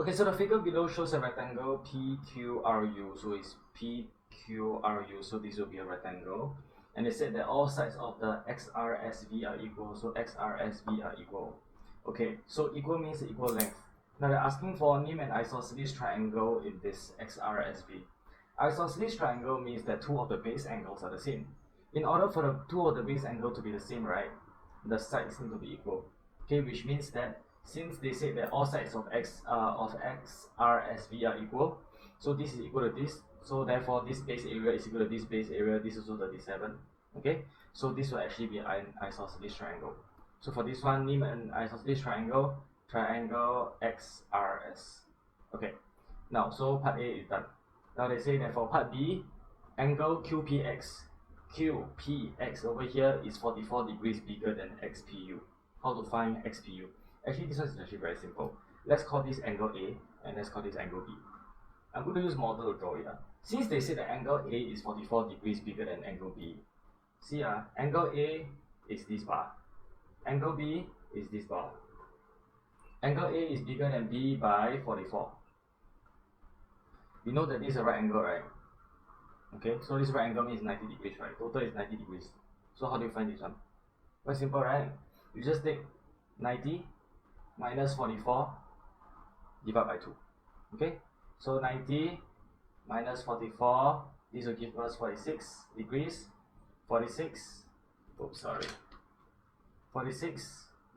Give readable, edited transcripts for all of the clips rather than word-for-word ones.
Okay, so the figure below shows a rectangle PQRU. So it's PQRU. So this will be a rectangle. And they said that all sides of the XRSV are equal. So XRSV are equal. Okay, so equal means equal length. Now they're asking for nim and isosceles triangle in this XRSV. Isosceles triangle means that two of the base angles are the same. In order for the two of the base angle to be the same, right, the sides need to be equal. Okay, which means that since they said that all sides of XRSV are equal, so this is equal to this, so therefore this base area is equal to this base area, this is also 37. Okay, so this will actually be an isosceles triangle. So for this one, nim and isosceles triangle, triangle XRS. Okay, now so part A is done. Now they say that for part B, angle QPX over here is 44 degrees bigger than XPU. How to find XPU? Actually, this one is actually very simple. Let's call this angle A and let's call this angle B. I'm going to use model to draw it. Since they say that angle A is 44 degrees bigger than angle B, see, angle A is this bar, angle B is this bar. Angle A is bigger than B by 44. We know that this is a right angle, right? Okay, so this right angle means 90 degrees, right? Total is 90 degrees. So how do you find this one? Very simple, right? You just take 90 minus 44 divided by 2. Okay, so 90 minus 44, this will give us 46 degrees. 46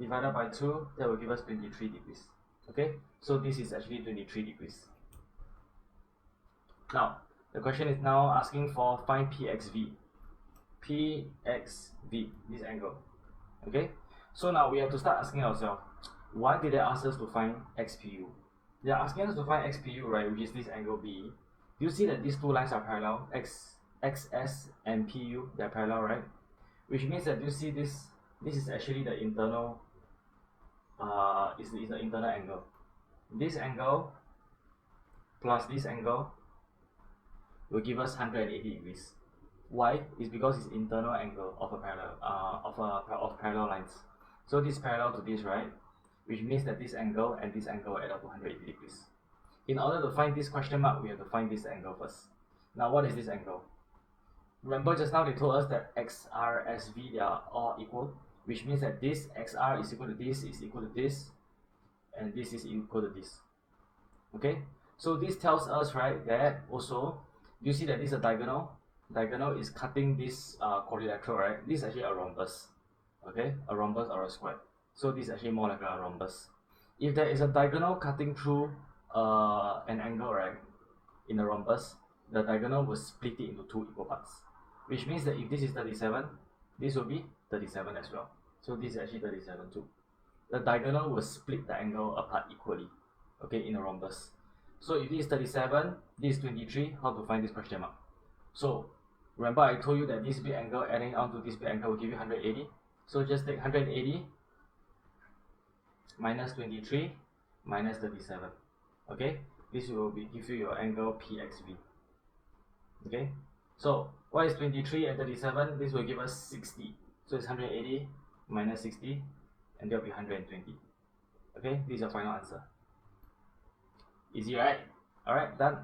divided by 2, that will give us 23 degrees. Okay, so this is actually 23 degrees. Now the question is now asking for find PXV, this angle. Okay, so now we have to start asking ourselves, why did they ask us to find XPU? They are asking us to find XPU, right, which is this angle B. Do you see that these two lines are parallel? XS and PU, they are parallel, right? Which means that you see this is actually the internal is the internal angle. This angle plus this angle will give us 180 degrees. Why? It's because it's internal angle of a parallel of parallel lines. So this is parallel to this, right? Which means that this angle and this angle add up to 180 degrees. In order to find this question mark, we have to find this angle first. Now what is this angle? Remember just now they told us that XRSV, they are all equal, which means that this XR is equal to this, is equal to this, and this is equal to this. Okay, so this tells us, right, that also, you see that this is a diagonal. Diagonal is cutting this quadrilateral, right? This is actually a rhombus. Okay, a rhombus or a square. So this is actually more like a rhombus. If there is a diagonal cutting through an angle, right, in a rhombus, the diagonal will split it into two equal parts. Which means that if this is 37, this will be 37 as well. So this is actually 37 too. The diagonal will split the angle apart equally, okay, in a rhombus. So if this is 37, this is 23, how to find this question mark? So remember I told you that this big angle adding on to this big angle will give you 180. So just take 180 minus 23 minus 37. Okay, this will give you your angle PXV. Okay, so what is 23 and 37? This will give us 60. So it's 180 minus 60, and that will be 120. Okay, this is your final answer. Easy, right? Alright, done.